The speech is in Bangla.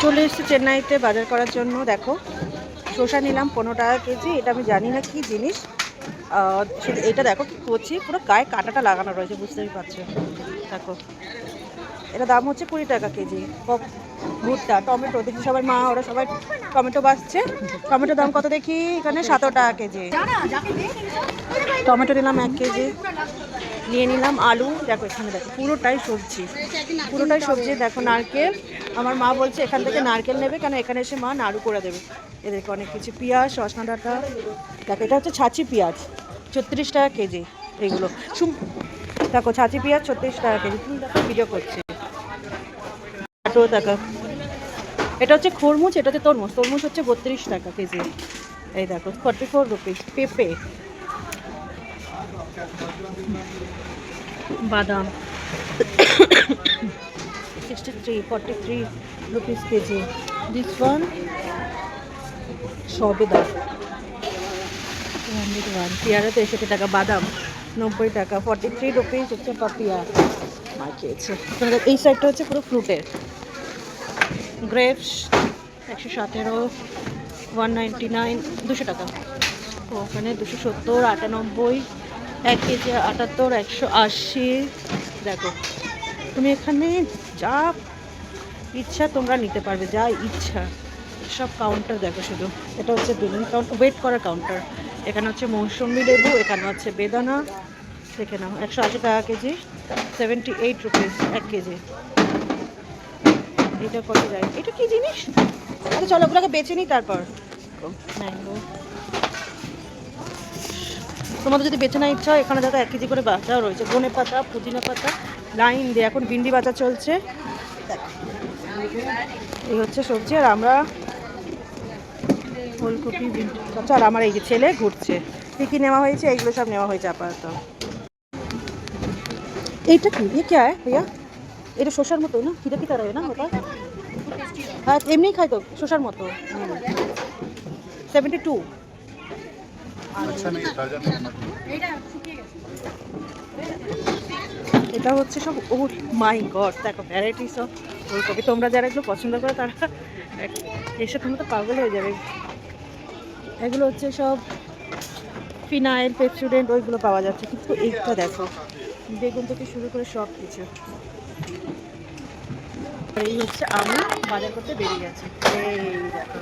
চলে এসেছি চেন্নাইতে বাজার করার জন্য। দেখো শসা নিলাম 15 টাকা কেজি। এটা আমি জানি না কি জিনিস। এটা দেখো কি করছি, পুরো গায়ে কাঁটাটা লাগানো রয়েছে, বুঝতেই পারছো। দেখো এটা দাম হচ্ছে 20 টাকা কেজি। ভুট্টা, টমেটো দেখছি সবাই মা ওরা সবাই টমেটো বাছছে। টমেটোর দাম কত দেখি, এখানে 17 টাকা কেজি। টমেটো নিলাম 1 কেজি। নিয়ে নিলাম আলু। দেখো এখানে দেখো পুরোটাই সবজি, পুরোটাই সবজি। দেখো নারকেল, আমার মা বলছে এখান থেকে নারকেল নেবে, কেন এখানে এসে মা নাড়ু করে দেবে। এদেরকে অনেক কিছু, পেঁয়াজ, সজনা ডাঁটা। দেখো এটা হচ্ছে ছাঁচি পেঁয়াজ, 36 টাকা কেজি। এইগুলো দেখো ছাঁচি পেঁয়াজ 36 টাকা কেজি। তুমি দেখো ভিডিও করছি। দেখো এটা হচ্ছে খরমুজ, এটা হচ্ছে তরমুজ। তরমুজ হচ্ছে 32 টাকা কেজি। এই দেখো 44 রুপিস। পেঁপে, বাদাম 43 rupees kg. This one সবেদা 201. পেয়ারা 63 টাকা। বাদাম 90 টাকা। 43 রুপিস হচ্ছে পাপিয়া। আর খেয়েছে। এই সাইডটা হচ্ছে পুরো ফ্রুটের। গ্রেপস 117, 199, 200 টাকা। ওখানে 270, 98, 1 কেজি 78, 180। দেখো তুমি এখানে যা ইচ্ছা তোমরা নিতে পারবে, যা ইচ্ছা। সব কাউন্টার দেখো শুধু। এটা হচ্ছে বিলিং কাউন্টার, ওয়েট করার কাউন্টার। এখানে হচ্ছে মৌসুমি লেবু, এখানে হচ্ছে বেদানা। দেখে নাও 180 টাকা কেজি, 78 রুপিস 1 কেজি। এটা কত যায়, এটা কি জিনিস? আচ্ছা চলো ওগুলোকে বেছে নিই তারপর। ম্যাঙ্গো, তোমাদের যদি বেছে না ইচ্ছা হয় এখানে দেখো 1 কেজি করে বাচ্চাও রয়েছে। ধনে পাতা, পুদিনা পাতা লাইন দিয়ে এখন ভিন্ডি বাজার চলছে। এই হচ্ছে সবজি। আর আমরা ফুলকপি, ভিন্ডি। আচ্ছা আর আমার এই যে ছেলে ঘুরছে। কী কী নেওয়া হয়েছে, এইগুলো সব নেওয়া হয়েছে আপাতত। এইটা কি, কে আয় ভাইয়া? এটা শসার মতো না? কিটা কি তারা না ওটা? হ্যাঁ এমনিই খাই তো, শসার মতো। 72। এটা হচ্ছে সব, ও মাই গড দেখো ভ্যারাইটিস অফ ফুলকপি। তোমরা যারা এগুলো পছন্দ করো তারা এসে তোমরা তো পাগল হয়ে যাবে। এগুলো হচ্ছে সব ফিনাইল, পেপসুডেন্ট, ওইগুলো পাওয়া যাচ্ছে। কিন্তু এইটা দেখো বেগুন থেকে শুরু করে সব কিছু। এই হচ্ছে আমি বাজার করতে বেরিয়ে গেছি। এই দেখো